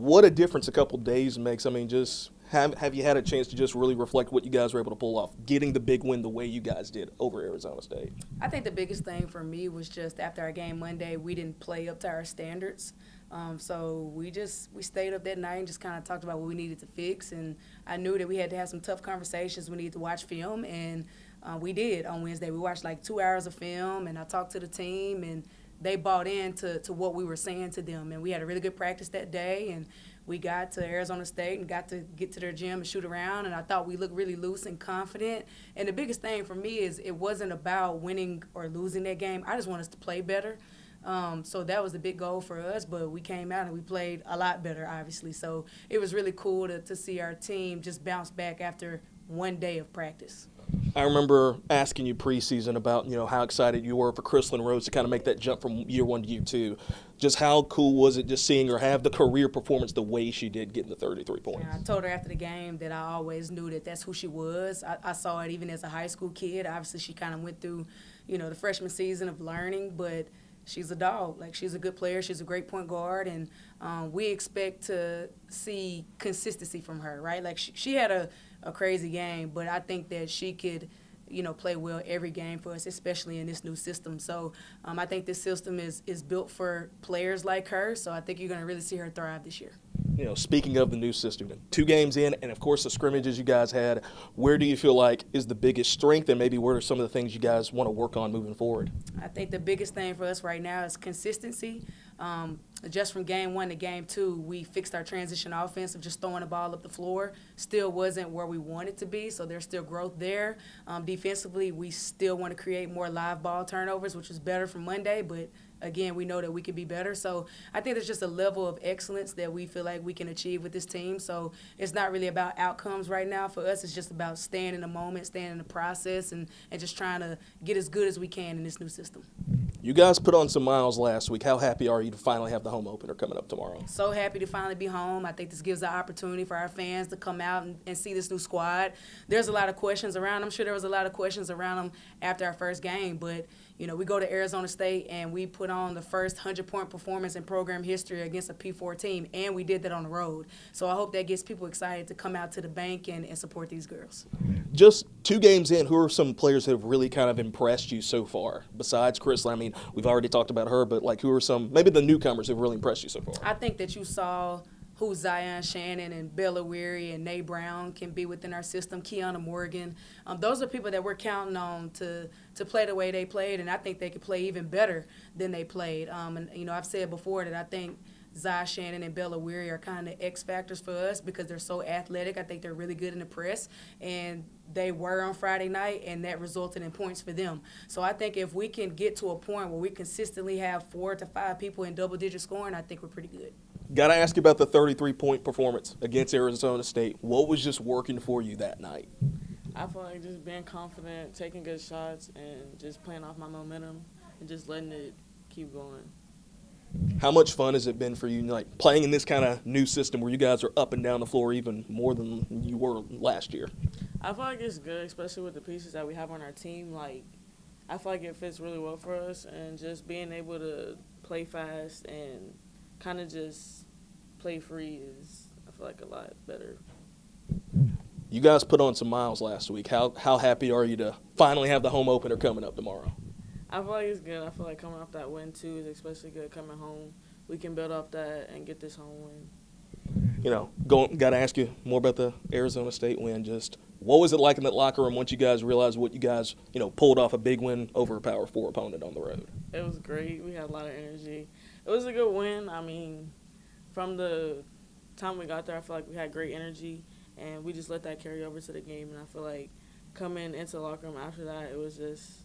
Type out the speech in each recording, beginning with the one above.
what a difference a couple days makes. I mean, just have you had a chance to just really reflect what you guys were able to pull off, getting the big win the way you guys did over Arizona State? I think the biggest thing for me was just after our game Monday, we didn't play up to our standards. So we stayed up that night and just kind of talked about what we needed to fix. And I knew that we had to have some tough conversations. We needed to watch film, and we did on Wednesday. We watched like 2 hours of film, and I talked to the team, and they bought into what we were saying to them. And we had a really good practice that day, and we got to Arizona State and got to get to their gym and shoot around, and I thought we looked really loose and confident. And the biggest thing for me is it wasn't about winning or losing that game. I just want us to play better. So that was the big goal for us, but we came out and we played a lot better, obviously. So it was really cool to see our team just bounce back after one day of practice. I remember asking you preseason about, how excited you were for Crislyn Rose to kind of make that jump from year 1 to year 2. Just how cool was it just seeing her have the career performance the way she did, getting the 33 points? Yeah, I told her after the game that I always knew that that's who she was. I saw it even as a high school kid. Obviously, she kind of went through, the freshman season of learning, but she's a dog. Like, she's a good player. She's a great point guard, and we expect to see consistency from her, right? Like, she had a crazy game, but I think that she could, play well every game for us, especially in this new system. So I think this system is built for players like her, so I think you're going to really see her thrive this year. Speaking of the new system, 2 games in, and of course the scrimmages you guys had, where do you feel like is the biggest strength, and maybe what are some of the things you guys want to work on moving forward? I think the biggest thing for us right now is consistency. Just from game 1 to game 2, we fixed our transition offense of just throwing the ball up the floor. Still wasn't where we wanted to be, so there's still growth there. Defensively, we still want to create more live ball turnovers, which is better from Monday, but again, we know that we can be better. So I think there's just a level of excellence that we feel like we can achieve with this team. So it's not really about outcomes right now. For us, it's just about staying in the moment, staying in the process, and just trying to get as good as we can in this new system. You guys put on some miles last week. How happy are you to finally have the home opener coming up tomorrow? So happy to finally be home. I think this gives the opportunity for our fans to come out and see this new squad. There's a lot of questions around. I'm sure there was a lot of questions around them after our first game, but we go to Arizona State and we put on the first 100-point performance in program history against a P4 team, and we did that on the road. So I hope that gets people excited to come out to the bank and support these girls. Just 2 games in, who are some players that have really kind of impressed you so far? Besides Crislyn, I mean, we've already talked about her, but who are some, maybe the newcomers that have really impressed you so far? I think that you saw who Zion Shannon and Bella Weary and Nay Brown can be within our system, Kiana Morgan. Those are people that we're counting on to play the way they played, and I think they could play even better than they played. I've said before that I think Zion Shannon and Bella Weary are kind of X factors for us because they're so athletic. I think they're really good in the press, and they were on Friday night, and that resulted in points for them. So I think if we can get to a point where we consistently have 4 to 5 people in double-digit scoring, I think we're pretty good. Got to ask you about the 33-point performance against Arizona State. What was just working for you that night? I feel like just being confident, taking good shots, and just playing off my momentum and just letting it keep going. How much fun has it been for you, playing in this kind of new system where you guys are up and down the floor even more than you were last year? I feel like it's good, especially with the pieces that we have on our team. I feel like it fits really well for us, and just being able to play fast and kind of just play free is, I feel like, a lot better. You guys put on some miles last week. How happy are you to finally have the home opener coming up tomorrow? I feel like it's good. I feel like coming off that win, too, is especially good coming home. We can build off that and get this home win. Got to ask you more about the Arizona State win. Just what was it like in that locker room once you guys realized what you guys, pulled off a big win over a Power 4 opponent on the road? It was great. We had a lot of energy. It was a good win. I mean, from the time we got there, I feel like we had great energy, and we just let that carry over to the game. And I feel like coming into the locker room after that, it was just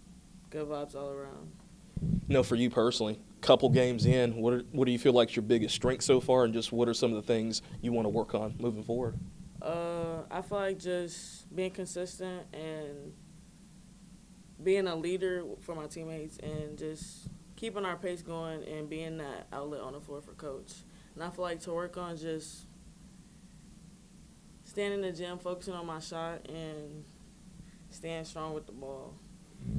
good vibes all around. For you personally, couple games in, what do you feel like is your biggest strength so far, and just what are some of the things you want to work on moving forward? I feel like just being consistent and being a leader for my teammates and just keeping our pace going and being that outlet on the floor for Coach. And I feel like to work on just staying in the gym, focusing on my shot, and staying strong with the ball.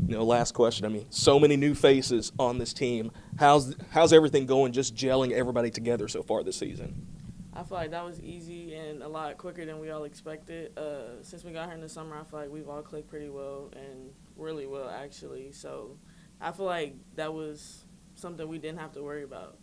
Last question. So many new faces on this team. How's everything going, just gelling everybody together so far this season? I feel like that was easy and a lot quicker than we all expected. Since we got here in the summer, I feel like we've all clicked pretty well and really well, actually. So I feel like that was something we didn't have to worry about.